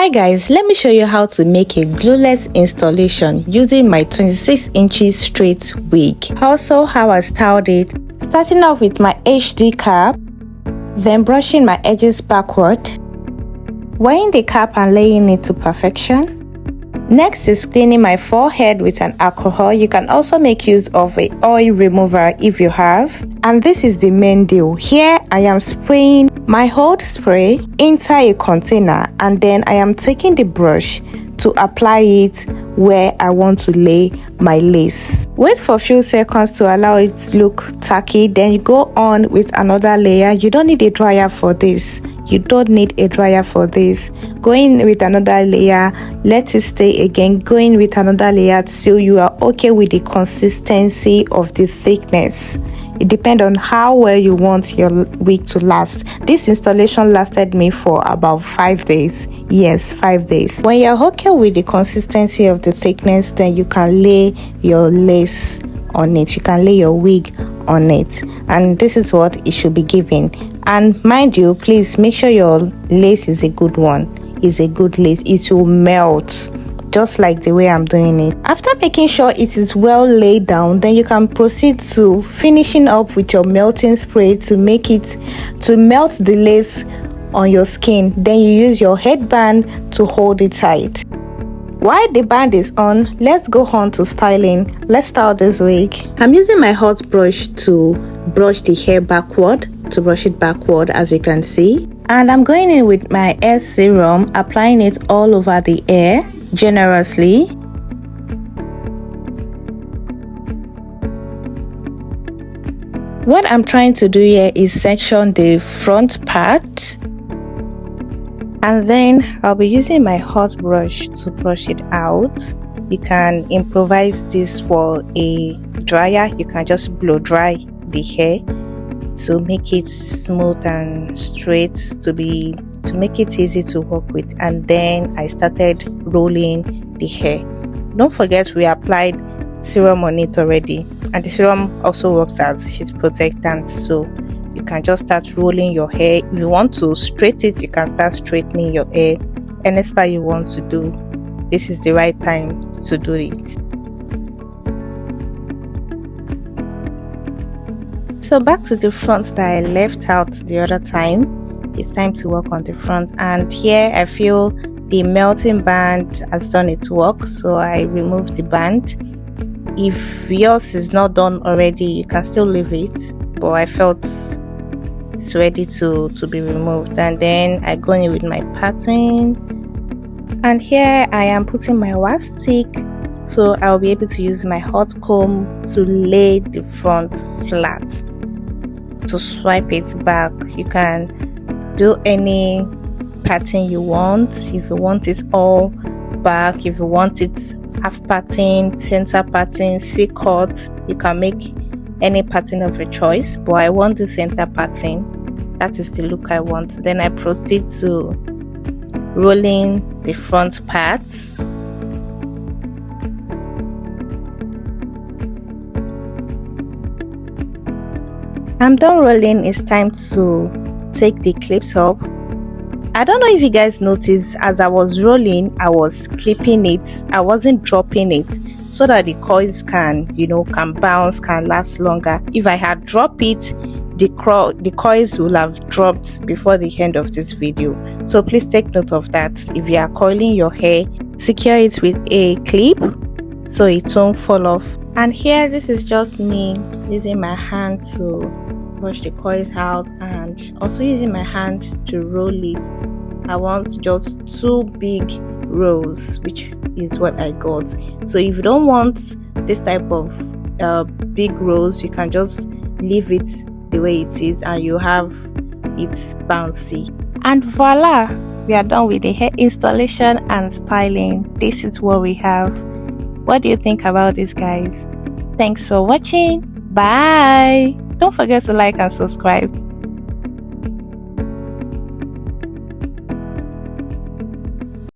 Hi guys, let me show you how to make a glueless installation using my 26 inches straight wig. Also how I styled it, starting off with my HD cap, then brushing my edges backward, wearing the cap and laying it to perfection. Next is cleaning my forehead with an alcohol. You can also make use of an oil remover if you have. And this is the main deal. Here I am spraying my hold spray inside a container, and then I am taking the brush to apply it where I want to lay my lace. Wait for a few seconds to allow it to look tacky, then you go on with another layer. You don't need a dryer for this. Going with another layer, let it stay again, going with another layer till you are okay with the consistency of the thickness. It depends on how well you want your wig to last. This installation lasted me for about 5 days. Yes, 5 days. When you're okay with the consistency of the thickness, then you can lay your lace on it. You can lay your wig on it, and this is what it should be giving. And mind you, please make sure your lace is a good one. It's a good lace. It will melt just like the way I'm doing it. After making sure it is well laid down, then you can proceed to finishing up with your melting spray to melt the lace on your skin. Then you use your headband to hold it tight. While the band is on, let's go on to styling. Let's style this wig. I'm using my hot brush to brush the hair backward, as you can see. And I'm going in with my hair serum, applying it all over the hair generously. What I'm trying to do here is section the front part, and then I'll be using my hot brush to brush it out. You can improvise this for a dryer. You can just blow dry the hair to make it smooth and straight, to make it easy to work with. And then I started rolling the hair. Don't forget we applied serum on it already, and the serum also works as heat protectant, so you can just start rolling your hair. If you want to straighten it, you can start straightening your hair. Any style you want to do, this is the right time to do it. So back to the front that I left out the other time. It's time to work on the front, and here I feel the melting band has done its work, so I removed the band. If yours is not done already, you can still leave it, but I felt it's ready to be removed. And then I go in with my pattern, and here I am putting my wax stick, so I'll be able to use my hot comb to lay the front flat, to swipe it back. You can do any pattern you want. If you want it all back, if you want it half pattern, center pattern, C-cut, you can make any pattern of your choice, but I want the center pattern. That is the look I want. Then I proceed to rolling the front parts. I'm done rolling. It's time to take the clips up. I don't know if you guys noticed, as I was rolling, I was clipping it. I wasn't dropping it, so that the coils can bounce, can last longer. If I had dropped it, the coils will have dropped before the end of this video. So please take note of that. If you are coiling your hair, secure it with a clip so it won't fall off. And here, this is just me using my hand to brush the coils out, and also using my hand to roll it. I want just 2 big rolls, which is what I got. So if you don't want this type of big rolls, you can just leave it the way it is, and you have it bouncy. And voila, we are done with the hair installation and styling. This is what we have. What do you think about this, guys? Thanks for watching. Bye. Don't forget to like and subscribe.